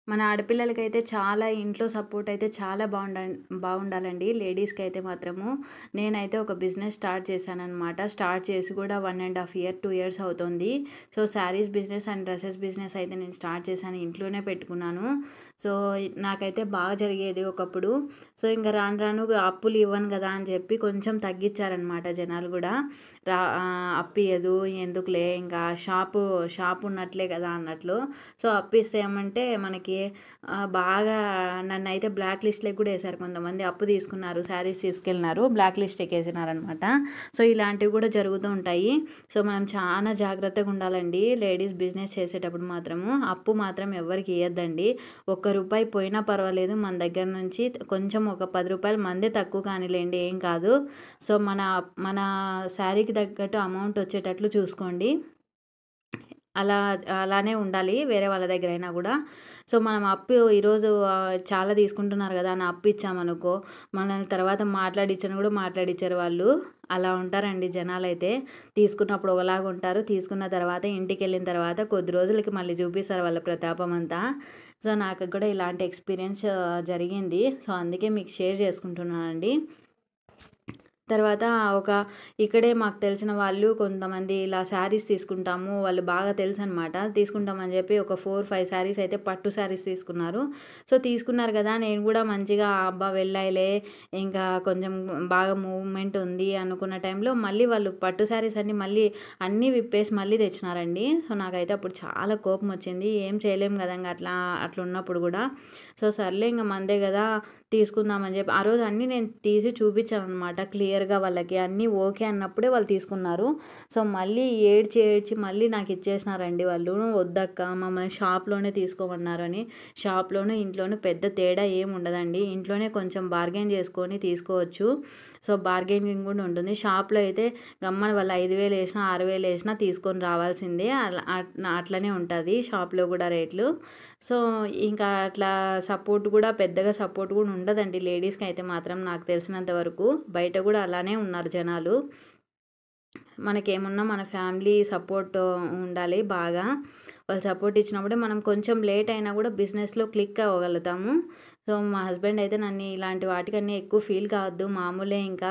మన ఆడపిల్లలకైతే చాలా ఇంట్లో సపోర్ట్ అయితే చాలా బాగుండాలండి. లేడీస్‌కైతే మాత్రము. నేనైతే ఒక బిజినెస్ స్టార్ట్ చేశాననమాట. స్టార్ట్ చేసి కూడా 1½ ఇయర్, 2 ఇయర్స్ అవుతుంది. So, saris business and dresses business అయితే నేను స్టార్ట్ చేశాను. ఇంట్లోనే పెట్టుకున్నాను. సో, నాకైతే బాగా జరిగేది ఒకప్పుడు. సో, ఇంక రాను రాను అప్పులు ఇవ్వను కదా అని చెప్పి కొంచెం తగ్గించారనమాట జనాలు గూడా. అప్పియదు ఎందుకులే ఇంకా షాపు ఉన్నట్లే కదా అన్నట్లు. సో, అప్పిస్తే ఏమంటే మనకి బాగా నన్నైతే బ్లాక్ లిస్ట్‌లోకి కూడా ఏశారు కొంతమంది. అప్పు తీసుకున్నారు, శారీస్ తీసుకెళ్ళినారు, బ్లాక్ లిస్ట్ ఎక్కేసినారనమాట. సో, ఇలాంటివి కూడా జరుగుతూ ఉంటాయి. సో, మనం చాలా జాగ్రత్తగా ఉండాలండి. లేడీస్ బిజినెస్ చేసేటప్పుడు మాత్రము అప్పు మాత్రం ఎవ్వరికి ఇయ్యద్దండి. ఒక్క రూపాయి పోయినా పర్వాలేదు మన దగ్గర నుంచి కొంచెం ఒక రూ. 10 మందే తక్కువ కానీలేండి ఏం కాదు. సో, మన మన శారీకి తగ్గట్టు అమౌంట్ వచ్చేటట్లు చూసుకోండి. అలా అలానే ఉండాలి వేరే వాళ్ళ దగ్గరైనా గూడా. సో, మనం అప్పు ఈరోజు చాలా తీసుకుంటున్నారు గదా అని అప్పు ఇచ్చామనుకో, మనల్ని తర్వాత మాట్లాడిచ్చని గూడా మాట్లాడిచ్చరు వాళ్ళు. అలా ఉంటారండి జనాలైతే. తీసుకున్నప్పుడు ఒకలాగా ఉంటారు. తీసుకున్న తర్వాత ఇంటికెళ్ళిన తర్వాత కొద్ది రోజులకి మళ్ళీ చూపిస్తారు వాళ్ళ ప్రతాపమంతా. సో, నాకు కూడా ఇలాంటి ఎక్స్‌పీరియన్స్ జరిగింది. సో, అందుకే మీకు షేర్ చేసుకుంటున్నానండి. తర్వాత ఇక్కడే మాకు తెలిసిన వాళ్ళు కొంతమంది ఇలా శారీస్ తీసుకుంటాము. వాళ్ళు బాగా తెలుసనమాట. తీసుకుంటామని చెప్పి ఒక 4, 5 శారీస్ అయితే పట్టు శారీస్ తీసుకున్నారు. సో, తీసుకున్నారు కదా! నేను కూడా మంచిగా అబ్బా! వెళ్ళాయిలే ఇంకా కొంచెం బాగా మూవ్‌మెంట్ ఉంది అనుకున్న టైంలో మళ్ళీ వాళ్ళు పట్టు శారీస్ అన్నీ విప్పేసి మళ్ళీ తెచ్చినారండి. సో, నాకైతే అప్పుడు చాలా కోపమొచ్చింది. ఏం చేయలేం కదా! ఇంగ అట్లున్నప్పుడు కూడా. సో, సర్లే ఇంగ మనదే కదా! తీసుకుందామని చెప్పి ఆ రోజు అన్నీ నేను తీసి చూపించాననమాట క్లియర్‌గా వాళ్ళకి. అన్నీ ఓకే అన్నప్పుడే వాళ్ళు తీసుకున్నారు. సో, మళ్ళీ ఏడ్చి మళ్ళీ నాకు ఇచ్చేసినారండి వాళ్ళు. వద్దక్క మమ్మల్ని షాప్‌లోనే తీసుకోమన్నారని. షాప్‌లోను, ఇంట్లోను పెద్ద తేడా ఏమి ఉండదండి. ఇంట్లోనే కొంచెం బార్గెయిన్ చేసుకొని తీసుకోవచ్చు. సో, బార్గెనింగ్ కూడా ఉంటుంది. షాప్‌లో అయితే గమ్మున వాళ్ళు 5,000 ఏసినా, 6,000 ఏసినా తీసుకొని రావాల్సిందే. అట్లనే ఉంటది షాప్‌లో కూడా రేట్లు. సో, ఇంకా అట్లా పెద్దగా సపోర్ట్ కూడా ఉండదండి లేడీస్‌కైతే మాత్రం నాకు తెలిసినంత వరకు. బయట కూడా అలానే ఉన్నారు జనాలు. మనకేమున్నా మన ఫ్యామిలీ సపోర్ట్ ఉండాలి బాగా. వాళ్ళు సపోర్ట్ ఇచ్చినప్పుడే మనం కొంచెం లేట్ అయినా కూడా బిజినెస్‌లో క్లిక్ అవ్వగలుగుతాము. సో, మా హస్బెండ్ అయితే నన్ను ఇలాంటి వాటికన్నీ ఎక్కువ ఫీల్ కావద్దు మామూలే ఇంకా.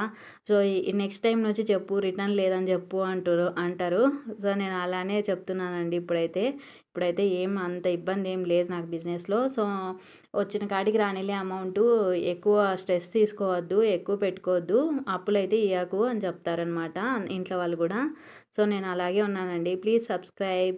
సో, ఈ నెక్స్ట్ టైమ్ నుంచి చెప్పు రిటర్న్ లేదని చెప్పు అంటారు. సో, నేను అలానే చెప్తున్నానండి ఇప్పుడైతే. ఇప్పుడైతే ఏం అంత ఇబ్బంది ఏం లేదు నాకు బిజినెస్‌లో. సో, వచ్చిన కాడికి రానిలే అమౌంటు. ఎక్కువ స్ట్రెస్ తీసుకోవద్దు, ఎక్కువ పెట్టుకోవద్దు, అప్పులైతే ఇయ్యకు అని చెప్తారనమాట ఇంట్లో వాళ్ళు గూడా. సో, నేను అలాగే ఉన్నానండి. Please subscribe.